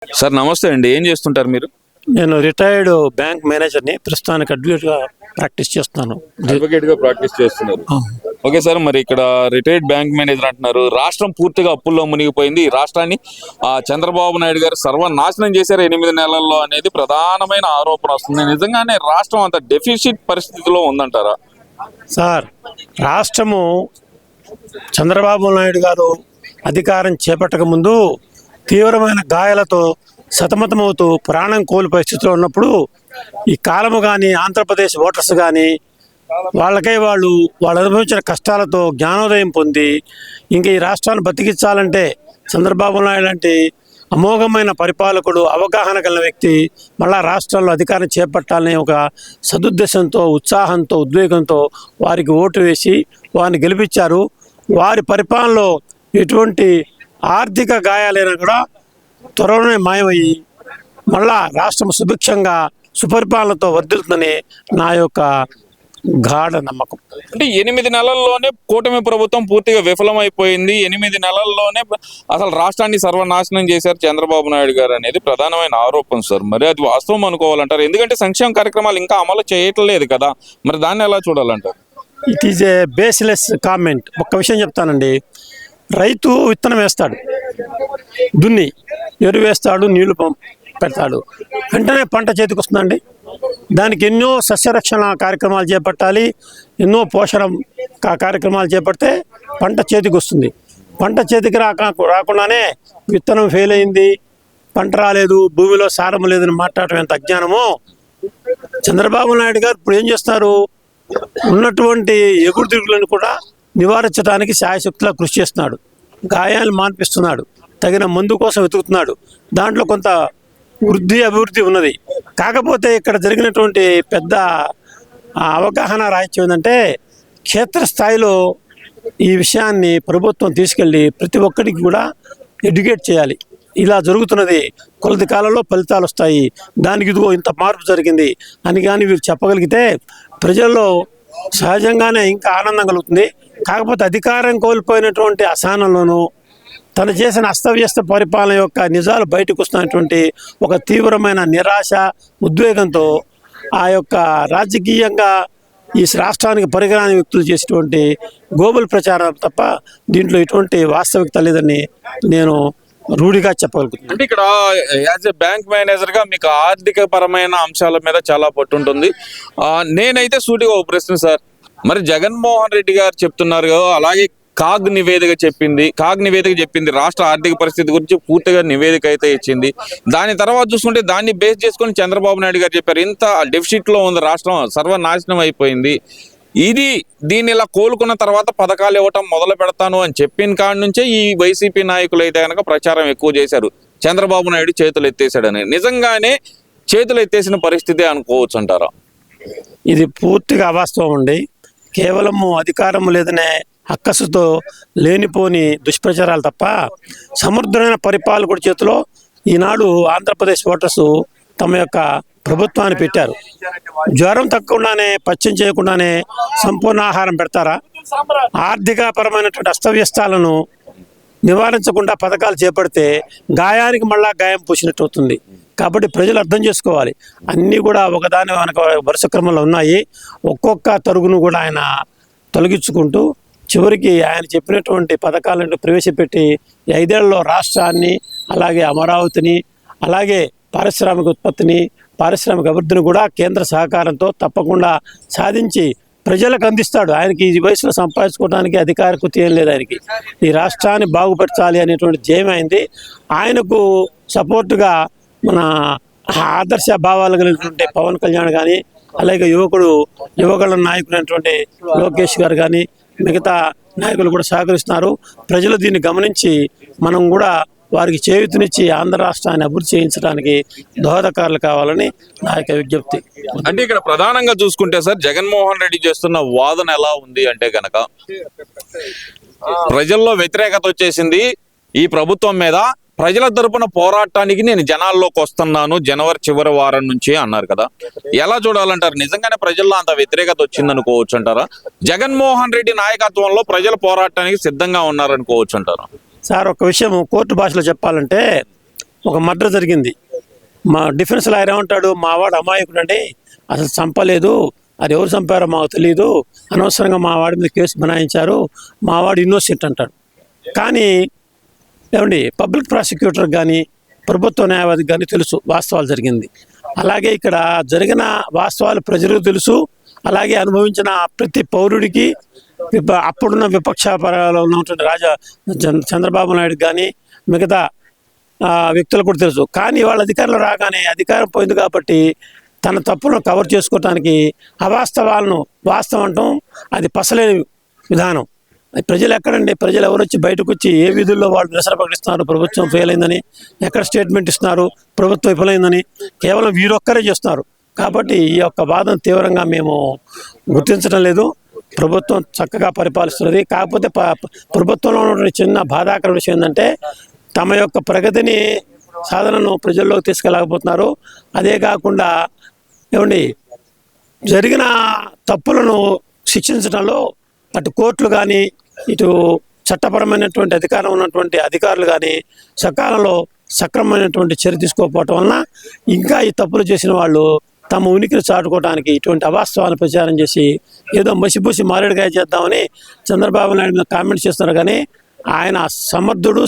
Sir నమస్తే అండి. ఏం చేస్తుంటారు మీరు? నేను రిటైర్డ్ బ్యాంక్ మేనేజర్ని. ప్రస్తుతానికి అడ్వకేట్గా ప్రాక్టీస్ చేస్తున్నాను. అడ్వకేట్ గా ప్రాక్టీస్ చేస్తున్నారు. ఓకే సార్, మరి ఇక్కడ రిటైర్డ్ బ్యాంక్ మేనేజర్ అంటున్నారు. రాష్ట్రం పూర్తిగా అప్పుల్లో మునిగిపోయింది. ఈ రాష్ట్రాన్ని చంద్రబాబు నాయుడు గారు సర్వనాశనం చేశారు 8 నెలల్లో అనేది ప్రధానమైన ఆరోపణ వస్తుంది. నిజంగానే రాష్ట్రం అంత డెఫిసిట్ పరిస్థితిలో ఉందంటారా? సార్, రాష్ట్రము చంద్రబాబు నాయుడు గారు అధికారం చేపట్టక ముందు తీవ్రమైన గాయాలతో సతమతమవుతూ ప్రాణం కోల్పోయే స్థితిలో ఉన్నప్పుడు ఈ కాలము కానీ ఆంధ్రప్రదేశ్ ఓటర్స్ కానీ వాళ్ళు అనుభవించిన కష్టాలతో జ్ఞానోదయం పొంది ఇంక ఈ రాష్ట్రాన్ని బతికించాలంటే చంద్రబాబు నాయుడు లాంటి అమోఘమైన పరిపాలకుడు, అవగాహన కలిగిన వ్యక్తి మళ్ళా రాష్ట్రంలో అధికారం చేపట్టాలనే ఒక సదుద్దేశంతో, ఉత్సాహంతో, ఉద్వేగంతో వారికి ఓటు వేసి వారిని గెలిపించారు. వారి పరిపాలనలో ఎటువంటి ఆర్థిక గాయాలైనా కూడా త్వరలోనే మాయమయ్యి మళ్ళా రాష్ట్రం సుభిక్షంగా సుపరిపాలనతో వర్ధిల్తుందని నా యొక్క గాఢ నమ్మకం. అంటే 8 నెలల్లోనే కూటమి ప్రభుత్వం పూర్తిగా విఫలమైపోయింది. 8 నెలల్లోనే అసలు రాష్ట్రాన్ని సర్వనాశనం చేశారు చంద్రబాబు నాయుడు గారు అనేది ప్రధానమైన ఆరోపణ సార్. మరి అది వాస్తవం అనుకోవాలంటారు? ఎందుకంటే సంక్షేమ కార్యక్రమాలు ఇంకా అమలు చేయట్లేదు కదా, మరి దాన్ని ఎలా చూడాలంటారు? It is a baseless comment. ఒక్క విషయం చెప్తానండి. రైతు విత్తనం వేస్తాడు, దున్ని ఎరువు వేస్తాడు, నీళ్లు పెడతాడు, వెంటనే పంట చేతికి వస్తుందండి. దానికి ఎన్నో సస్యరక్షణ కార్యక్రమాలు చేపట్టాలి, ఎన్నో పోషణ కార్యక్రమాలు చేపడితే పంట చేతికి వస్తుంది. పంట చేతికి రాకుండానే విత్తనం ఫెయిల్ అయింది, పంట రాలేదు, భూమిలో సారం లేదని మాట్లాడటం ఎంత అజ్ఞానమో. చంద్రబాబు నాయుడు గారు ఇప్పుడు ఏం చేస్తారు? ఉన్నటువంటి ఎగురుదిరుగులను కూడా నివారించడానికి శాయశక్తిలా కృషి చేస్తున్నాడు. గాయాలు మాన్పిస్తున్నాడు, తగిన మందు కోసం వెతుకుతున్నాడు. దాంట్లో కొంత అభివృద్ధి ఉన్నది. కాకపోతే ఇక్కడ జరిగినటువంటి పెద్ద అవగాహన రాహిత్యం ఏంటంటే, క్షేత్రస్థాయిలో ఈ విషయాన్ని ప్రభుత్వం తీసుకెళ్ళి ప్రతి ఒక్కరికి కూడా ఎడ్యుకేట్ చేయాలి. ఇలా జరుగుతున్నది, కొలది కాలంలో ఫలితాలు వస్తాయి, దానికి ఇదిగో ఇంత మార్పు జరిగింది అని కానీ వీరు చెప్పగలిగితే ప్రజల్లో సహజంగానే ఇంకా ఆనందం కలుగుతుంది. కాకపోతే అధికారం కోల్పోయినటువంటి అసహనంలోనూ తను చేసిన అస్తవ్యస్త పరిపాలన యొక్క నిజాలు బయటకు వస్తున్నటువంటి ఒక తీవ్రమైన నిరాశ, ఉద్వేగంతో ఆ యొక్క రాజకీయంగా ఈ రాష్ట్రానికి పరిగణాన్ని వ్యక్తులు చేసేటువంటి గోబల్ ప్రచారం తప్ప దీంట్లో ఎటువంటి వాస్తవికత లేదని నేను రూఢిగా చెప్పగలుగుతున్నాను. అంటే ఇక్కడ యాజ్ ఎ బ్యాంక్ మేనేజర్ గా మీకు ఆర్థిక పరమైన అంశాల మీద చాలా పట్టుంటుంది. నేనైతే సూటిగా ఒక ప్రశ్న సార్, మరి జగన్మోహన్ రెడ్డి గారు చెప్తున్నారు కదా, అలాగే కాగ్ నివేదిక చెప్పింది రాష్ట్ర ఆర్థిక పరిస్థితి గురించి పూర్తిగా నివేదిక అయితే ఇచ్చింది. దాని తర్వాత చూసుకుంటే దాన్ని బేస్ చేసుకొని చంద్రబాబు నాయుడు గారు చెప్పారు, ఇంత డెఫిసిట్ లో ఉంది రాష్ట్రం, సర్వనాశనం అయిపోయింది, దీన్ని ఇలా కోలుకున్న తర్వాత పథకాలు ఇవ్వటం మొదలు పెడతాను అని చెప్పిన కాడి నుంచే ఈ వైసీపీ నాయకులు అయితే కనుక ప్రచారం ఎక్కువ చేశారు, చంద్రబాబు నాయుడు చేతులు ఎత్తేసాడని. నిజంగానే చేతులు ఎత్తేసిన పరిస్థితి అనుకోవచ్చు అంటారా? ఇది పూర్తిగా అవాస్తవం అండి. కేవలము అధికారం లేదనే అక్కసుతో లేనిపోని దుష్ప్రచారాలు తప్ప సమర్థమైన పరిపాలకుడి చేతిలో ఈనాడు ఆంధ్రప్రదేశ్ ఓటర్స్ తమ యొక్క ప్రభుత్వాన్ని పెట్టారు. జ్వరం తగ్గకుండానే, పచ్చం చేయకుండానే సంపూర్ణ ఆహారం పెడతారా? ఆర్థిక పరమైనటువంటి అస్తవ్యస్తాలను నివారించకుండా పథకాలు చేపడితే గాయానికి మళ్ళా గాయం పూసినట్టు అవుతుంది. కాబట్టి ప్రజలు అర్థం చేసుకోవాలి, అన్నీ కూడా ఒకదాని వెనక వరుస క్రమంలో ఉన్నాయి. ఒక్కొక్క తరుగును కూడా ఆయన తొలగించుకుంటూ చివరికి ఆయన చెప్పినటువంటి పథకాలను ప్రవేశపెట్టి 5 ఏళ్లలో రాష్ట్రాన్ని, అలాగే అమరావతిని, అలాగే పారిశ్రామిక ఉత్పత్తిని, పారిశ్రామిక అభివృద్ధిని కూడా కేంద్ర సహకారంతో తప్పకుండా సాధించి ప్రజలకు అందిస్తాడు. ఆయనకి ఈ వయసులో సంపాదించుకోవడానికి అధికార కృతి ఏం లేదు. ఆయనకి ఈ రాష్ట్రాన్ని బాగుపరచాలి అనేటువంటి ధ్యేయం అయింది. ఆయనకు సపోర్టుగా మన ఆదర్శ భావాలు కలిగినటువంటి పవన్ కళ్యాణ్ కానీ, అలాగే యువకుల నాయకులైనటువంటి లోకేష్ గారు కానీ, మిగతా నాయకులు కూడా సహకరిస్తున్నారు. ప్రజలు దీన్ని గమనించి మనం కూడా వారికి చేయూతనిచ్చి ఆంధ్ర రాష్ట్రాన్ని అభివృద్ధి చేయించడానికి దోహదకారులు కావాలని నా యొక్క విజ్ఞప్తి. అంటే ఇక్కడ ప్రధానంగా చూసుకుంటే సార్, జగన్మోహన్ రెడ్డి చేస్తున్న వాదన ఎలా ఉంది అంటే గనక, ప్రజల్లో వ్యతిరేకత వచ్చేసింది ఈ ప్రభుత్వం మీద, ప్రజల తరపున పోరాటానికి నేను జనాల్లోకి వస్తున్నాను జనవరి చివరి వారం నుంచి అన్నారు కదా, ఎలా చూడాలంటారు? నిజంగానే ప్రజల్లో అంత వ్యతిరేకత వచ్చిందనుకోవచ్చు అంటారా? జగన్మోహన్ రెడ్డి నాయకత్వంలో ప్రజల పోరాటానికి సిద్ధంగా ఉన్నారనుకోవచ్చు అంటారా? సార్, ఒక విషయం కోర్టు భాషలో చెప్పాలంటే, ఒక మర్డర్ జరిగింది. మా డిఫెన్స్ లాయర్ ఏమంటాడు, మా వాడు అమాయకుడు అండి, అసలు చంపలేదు, అది ఎవరు చంపారో మాకు తెలియదు, అనవసరంగా మా వాడి మీద కేసు బనాయించారు, మా వాడు ఇన్నోసెంట్ అంటాడు. కానీ ఏమండి పబ్లిక్ ప్రాసిక్యూటర్ కానీ ప్రభుత్వ న్యాయవాదికి కానీ తెలుసు వాస్తవాలు జరిగింది. అలాగే ఇక్కడ జరిగిన వాస్తవాలు ప్రజలకు తెలుసు. అలాగే అనుభవించిన ప్రతి పౌరుడికి అప్పుడున్న విపక్ష పరాలో ఉన్నటువంటి చంద్రబాబు నాయుడు కానీ మిగతా వ్యక్తులు కూడా తెలుసు. కానీ వాళ్ళ అధికారంలో రాగానే అధికారం పోయింది కాబట్టి తన తప్పులను కవర్ చేసుకోవటానికి అవాస్తవాలను వాస్తవం అంటాం, అది పసలేని విధానం. ప్రజలు ఎక్కడండి, ప్రజలు ఎవరు వచ్చి బయటకు వచ్చి ఏ విధుల్లో వాళ్ళు నిరసన ప్రకటిస్తున్నారు, ప్రభుత్వం ఫెయిల్ అయిందని, ఎక్కడ స్టేట్మెంట్ ఇస్తున్నారు, ప్రభుత్వం విఫలమైందని, కేవలం వీరొక్కరే చేస్తున్నారు. కాబట్టి ఈ యొక్క బాధను తీవ్రంగా మేము గుర్తించడం లేదు. ప్రభుత్వం చక్కగా పరిపాలిస్తున్నది. కాకపోతే ప్రభుత్వంలో ఉన్నటువంటి చిన్న బాధాకర విషయం ఏంటంటే తమ యొక్క ప్రగతిని సాధనను ప్రజల్లోకి తీసుకెళ్ళకపోతున్నారు. అదే కాకుండా ఏమండి జరిగిన తప్పులను శిక్షించడంలో అటు కోర్టులు కానీ ఇటు చట్టపరమైనటువంటి అధికారం ఉన్నటువంటి అధికారులు కానీ సకాలంలో సక్రమమైనటువంటి చర్య తీసుకోకపోవటం వలన ఇంకా ఈ తప్పులు చేసిన వాళ్ళు తమ ఉనికిని చాటుకోవడానికి ఇటువంటి అవాస్తవాన్ని ప్రచారం చేసి ఏదో మసిపూసి మారేడుకాయ చేద్దామని చంద్రబాబు నాయుడు కామెంట్ చేస్తున్నారు. కానీ ఆయన సమర్థుడు.